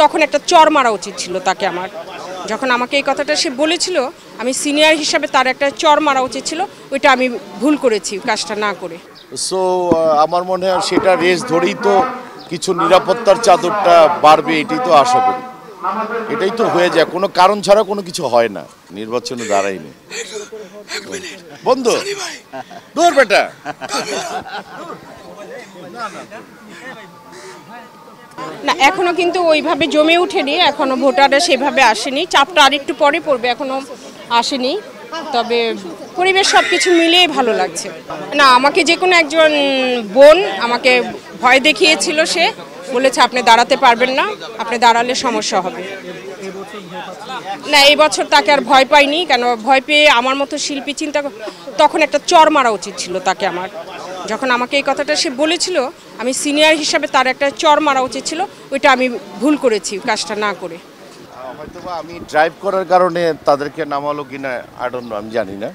তখন একটা চর মারা উচিত ছিল তাকে। আমার যখন আমাকে এই কথাটা সে বলেছিল, আমি সিনিয়র হিসাবে তার একটা চর মারা উচিত ছিল। ওইটা আমি ভুল করেছি কাজটা না করে। সো আমার মনে হয় সেটা রেস ধরেই তো কিছু নিরাপত্তার চাদরটা বাড়বে, এটাই তো আশা করি। এটাই তো হয়ে যায়, কোনো কারণ ছাড়া কোনো কিছু হয় না। নির্বাচনে দাঁড়ায়নি বন্ধু, দূর বেটা। না, এখনো কিন্তু ওইভাবে জমে ওঠেনি, এখনো ভোটাররা সেভাবে আসেনি। চাপটা আরেকটু পরে পড়বে, এখনো আসেনি। তবে পরিবেশ সব কিছু মিলিয়ে ভালো লাগছে। না, আমাকে যে কোনো একজন বোন আমাকে ভয় দেখিয়েছিল, সে বলেছে আপনি দাঁড়াতে পারবেন না, আপনি দাঁড়ালে সমস্যা হবে। না, এই বছর তাকে আর ভয় পাইনি, কেন ভয় পেয়ে আমার মতো শিল্পী তখন একটা চর মারা উচিত ছিল তাকে। আমার যখন আমাকে এই কথাটা সে বলেছিল, আমি সিনিয়র হিসাবে তার একটা চর মারা উচিত ছিল। ওইটা আমি ভুল করেছি কাজটা না করে। হয়তো আমি ড্রাইভ করার কারণে তাদেরকে নামালো কিনা আই ডোন্ট নো, আমি জানি না।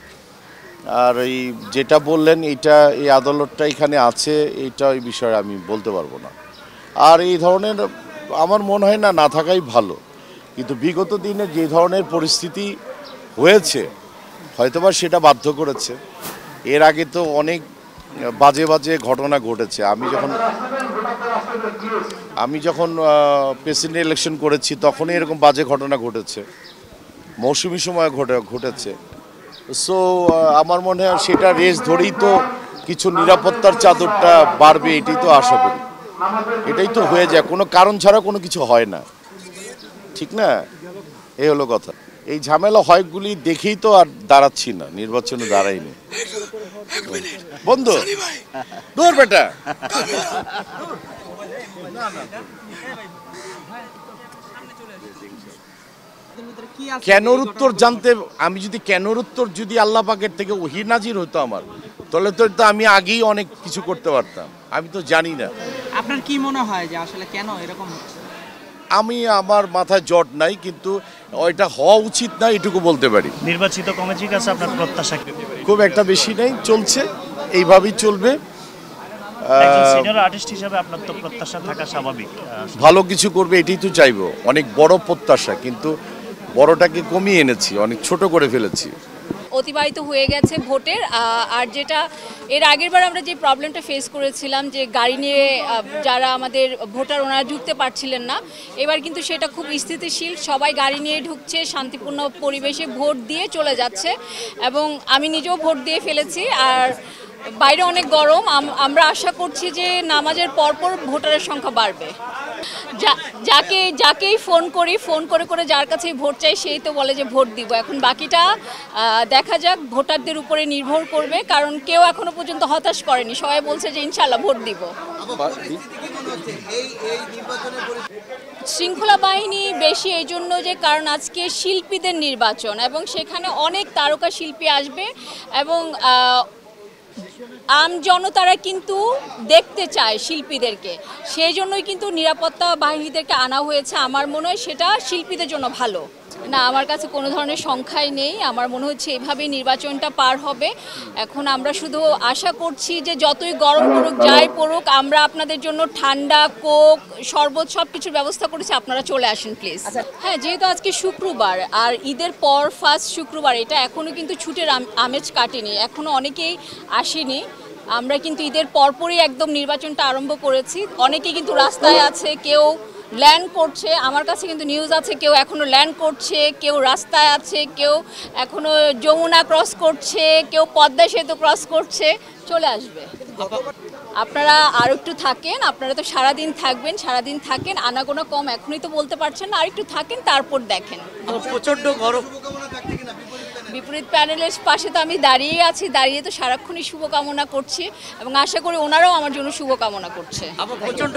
আর এই যেটা বললেন এইটা, এই আদালতটা এখানে আছে, এইটা ওই বিষয়ে আমি বলতে পারবো না। আর এই ধরনের আমার মনে হয় না থাকাই ভালো। কিন্তু বিগত দিনে যে ধরনের পরিস্থিতি হয়েছে, হয়তোবা সেটা বাধ্য করেছে। এর আগে তো অনেক বাজে বাজে ঘটনা ঘটেছে। আমি যখন প্রেসিডেন্ট ইলেকশন করেছি তখনই এরকম বাজে ঘটনা ঘটেছে, মৌসুমি সময় ঘটেছে। সো আমার মনে হয় সেটা রেস ধরেই তো কিছু নিরাপত্তার চাদরটা বাড়বে, এটাই তো আশা করি। এটাই তো হয়ে যায়, কোনো কারণ ছাড়া কোনো কিছু হয় না, ঠিক না? এই হলো কথা। এই ঝামেলা হয়গুলি দেখেই তো আর দাঁড়াচ্ছি না, নির্বাচনে দাঁড়াইনি বন্ধু, দূর বেটা। কেনর উত্তর জানতে, আমি যদি কেনর উত্তর যদি আল্লাহ পাকের থেকে ওহী নাজির হতো আমার, তাহলে তো আমি আগেই অনেক কিছু করতে পারতাম। আমি তো জানি না। আপনার কি মনে হয় যে আসলে কেন এরকম হচ্ছে? আমার মাথায় জট নাই, কিন্তু ওইটা হওয়া উচিত না এটুকু বলতে পারি। নির্বাচিত কমিটির কাছে আপনার প্রত্যাশা খুব একটা বেশি নেই, চলছে, এইভাবেই চলবে। একজন সিনিয়র আর্টিস্ট হিসেবে আপনার তো প্রত্যাশা থাকা স্বাভাবিক। ভালো কিছু করবে এটাই তো চাইবো, অনেক বড় প্রত্যাশা, কিন্তু বড়টাকে কমিয়ে এনেছি, অনেক ছোট করে ফেলেছি। অতিবাহিত হয়ে গেছে ভোটের। আর যেটা এর আগের বার আমরা যে প্রবলেমটা ফেস করেছিলাম, যে গাড়ি নিয়ে যারা আমাদের ভোটার ওনারা ঢুকতে পারছিলেন না, এবার কিন্তু সেটা খুব স্থিতিশীল, সবাই গাড়ি নিয়ে ঢুকছে, শান্তিপূর্ণ পরিবেশে ভোট দিয়ে চলে যাচ্ছে। এবং আমি নিজেও ভোট দিয়ে ফেলেছি। আর বাইরে অনেক গরম, আমরা আশা করছি যে নামাজের পরপর ভোটারের সংখ্যা বাড়বে। যাকেই ফোন করে যার কাছেই ভোট চাই, সেই তো বলে যে ভোট দিব। এখন বাকিটা দেখা যাক, ভোটারদের উপরে নির্ভর করবে, কারণ কেউ এখনো পর্যন্ত হতাশ করেনি, সবাই বলছে যে ইনশাল্লাহ ভোট দিব। শৃঙ্খলা বাহিনী বেশি এই জন্য যে, কারণ আজকে শিল্পীদের নির্বাচন এবং সেখানে অনেক তারকা শিল্পী আসবে এবং আম জনতারা কিন্তু দেখতে চায় শিল্পীদেরকে, সেই জন্যই কিন্তু নিরাপত্তা বাহিনীদেরকে আনা হয়েছে। আমার মনে হয় সেটা শিল্পীদের জন্য ভালো। না, আমার কাছে কোনো ধরনের সংখ্যাই নেই। আমার মনে হচ্ছে এভাবেই নির্বাচনটা পার হবে। এখন আমরা শুধু আশা করছি যে যতই গরম পড়ুক, যাই পড়ুক, আমরা আপনাদের জন্য ঠান্ডা, কোক, শরবত সব কিছুর ব্যবস্থা করেছি, আপনারা চলে আসেন প্লিজ। হ্যাঁ, যেহেতু আজকে শুক্রবার আর ঈদের পর ফার্স্ট শুক্রবার, এটা এখনও কিন্তু ছুটির আমেজ কাটেনি, এখনও অনেকেই আসেনি। আমরা কিন্তু ঈদের পরপরই একদম নির্বাচনটা আরম্ভ করেছি। অনেকেই কিন্তু রাস্তায় আছে, কেউ ল্যান্ড করছে, আমার কাছে কিন্তু নিউজ আছে কেউ এখনও ল্যান্ড করছে, কেউ রাস্তায় আছে, কেউ এখনও যমুনা ক্রস করছে, কেউ পদ্মা সেতু ক্রস করছে। চলে আসবে। আপনারা আর একটু থাকেন, আপনারা তো সারাদিন থাকেন, আনাগোনা কম এখনই তো বলতে পারছেন না, আর একটু থাকেন, তারপর দেখেন। প্রচন্ড গরম। বিপরীত প্যানেলের পাশে তো আমি দাঁড়িয়ে তো সারাক্ষণই শুভকামনা করছি এবং আশা করি ওনারাও আমার জন্য শুভকামনা করছে। প্রচন্ড